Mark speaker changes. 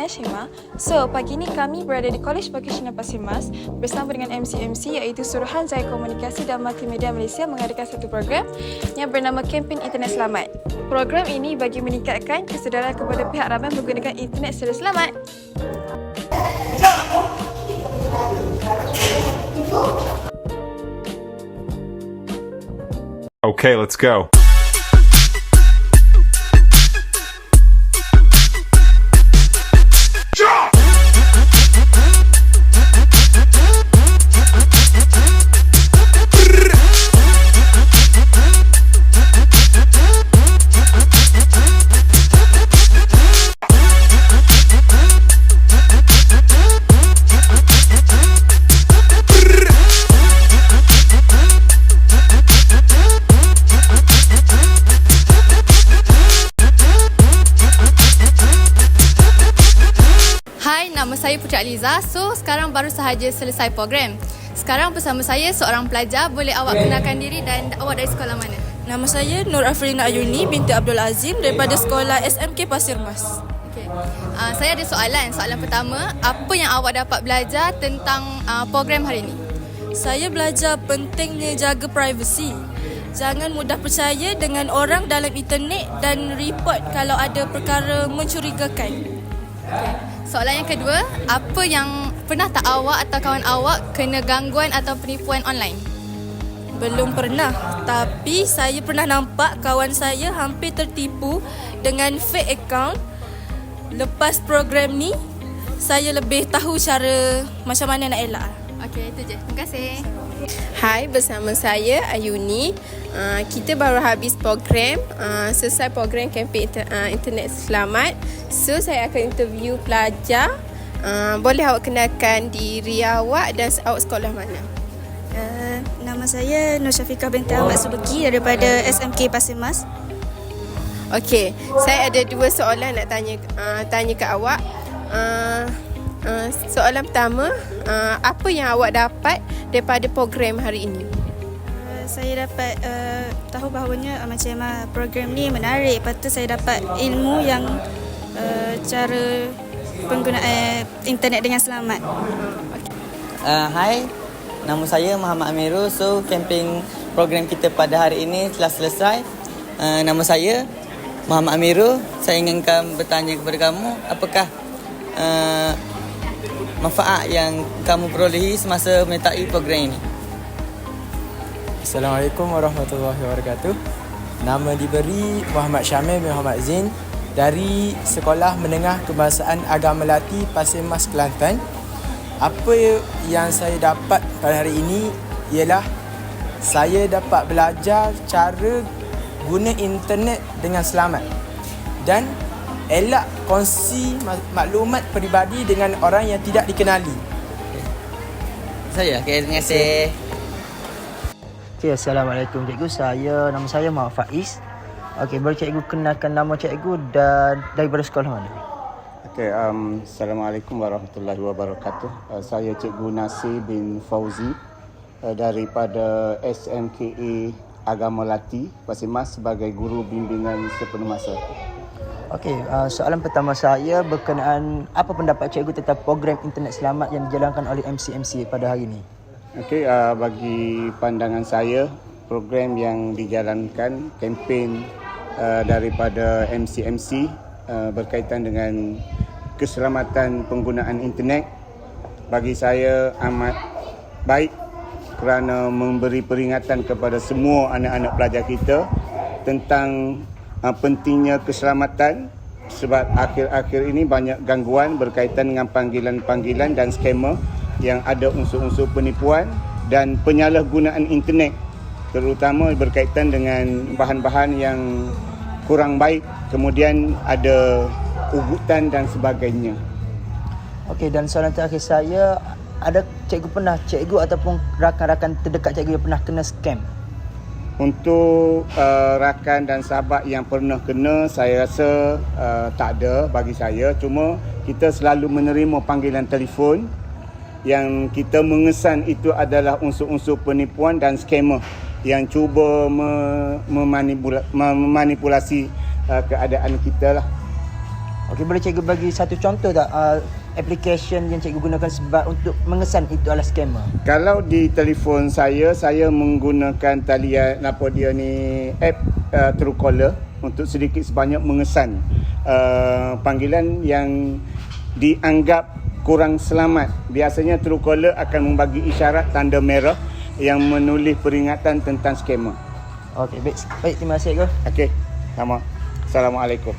Speaker 1: saya Syema. So, pagi ni kami berada di Kolej Vocasional Pasir Mas bersama dengan MC-MC iaitu Suruhanjaya Komunikasi dan Multimedia Malaysia mengadakan satu program yang bernama Kempen Internet Selamat. Program ini bagi meningkatkan kesedaran kepada pihak ramai menggunakan internet secara selamat.
Speaker 2: Okay, let's go.
Speaker 3: Hai, nama saya Putri Aliza. So, sekarang baru sahaja selesai program. Sekarang bersama saya seorang pelajar. Boleh awak kenalkan diri dan awak dari sekolah mana?
Speaker 4: Nama saya Nur Afrina Ayuni binti Abdul Azim daripada sekolah SMK Pasir Mas.
Speaker 3: Okay. Saya ada soalan. Soalan pertama, apa yang awak dapat belajar tentang program hari ini?
Speaker 4: Saya belajar pentingnya jaga privasi. Jangan mudah percaya dengan orang dalam internet dan report kalau ada perkara mencurigakan.
Speaker 3: Okay. Soalan yang kedua, apa yang pernah tak awak atau kawan awak kena gangguan atau penipuan online?
Speaker 4: Belum pernah, tapi saya pernah nampak kawan saya hampir tertipu dengan fake account. Lepas program ni, saya lebih tahu cara macam mana nak elak.
Speaker 3: Okey, itu je. Terima kasih.
Speaker 5: Hai, bersama saya Ayuni. Kita baru habis program, selesai program Kempen Internet Selamat. So, saya akan interview pelajar. Boleh awak kenalkan diri awak dan awak sekolah mana?
Speaker 6: Nama saya Nur Syafiqah binti Ahmad Subeki daripada SMK Pasir Mas.
Speaker 5: Okey, saya ada dua soalan nak tanya ke awak. Soalan pertama, apa yang awak dapat daripada program hari ini?
Speaker 6: Saya dapat tahu bahawanya macam program ni menarik. Lepas tu saya dapat ilmu yang cara penggunaan internet dengan selamat.
Speaker 7: Hai, nama saya Muhammad Amirul. So, kempen program kita pada hari ini telah selesai. Nama saya Muhammad Amirul. Saya inginkan bertanya kepada kamu, apakah manfaat yang kamu perolehi semasa menyertai program ini?
Speaker 8: Assalamualaikum warahmatullahi wabarakatuh. Nama diberi Muhammad Syamil bin Muhammad Zain dari Sekolah Menengah Kebangsaan Agama Melati Pasir Mas, Kelantan. Apa yang saya dapat pada hari ini ialah saya dapat belajar cara guna internet dengan selamat dan elak kongsi maklumat peribadi dengan orang yang tidak dikenali.
Speaker 7: Terima kasih.
Speaker 9: Okay, Assalamualaikum cikgu. Nama saya Muhammad Faiz. Okey, boleh cikgu kenalkan nama cikgu dan daripada sekolah mana?
Speaker 10: Okey, Assalamualaikum warahmatullahi wabarakatuh. Saya Cikgu Nasir bin Fauzi daripada SMKA Agama Melati Pasir Mas sebagai guru bimbingan sepenuh masa.
Speaker 9: Okey, soalan pertama saya berkenaan apa pendapat cikgu tentang program internet selamat yang dijalankan oleh MC-MC pada hari ini?
Speaker 10: Okey, bagi pandangan saya, program yang dijalankan, kempen daripada MC-MC berkaitan dengan keselamatan penggunaan internet, bagi saya amat baik kerana memberi peringatan kepada semua anak-anak pelajar kita tentang pentingnya keselamatan, sebab akhir-akhir ini banyak gangguan berkaitan dengan panggilan-panggilan dan skamer yang ada unsur-unsur penipuan dan penyalahgunaan internet, terutama berkaitan dengan bahan-bahan yang kurang baik, kemudian ada ugutan dan sebagainya.
Speaker 9: Okey, dan soalan terakhir saya, ada cikgu ataupun rakan-rakan terdekat cikgu yang pernah kena scam?
Speaker 10: Untuk rakan dan sahabat yang pernah kena, saya rasa tak ada bagi saya. Cuma kita selalu menerima panggilan telefon yang kita mengesan itu adalah unsur-unsur penipuan dan skamer yang cuba memanipulasi keadaan kita lah.
Speaker 9: Okey, boleh cikgu bagi satu contoh tak application yang cikgu gunakan sebab untuk mengesan itu adalah scammer?
Speaker 10: Kalau di telefon saya menggunakan talian app Truecaller untuk sedikit sebanyak mengesan panggilan yang dianggap kurang selamat. Biasanya Truecaller akan membagi isyarat tanda merah yang menulis peringatan tentang skema.
Speaker 9: Okey, baik terima kasih cikgu.
Speaker 10: Okey, sama. Assalamualaikum.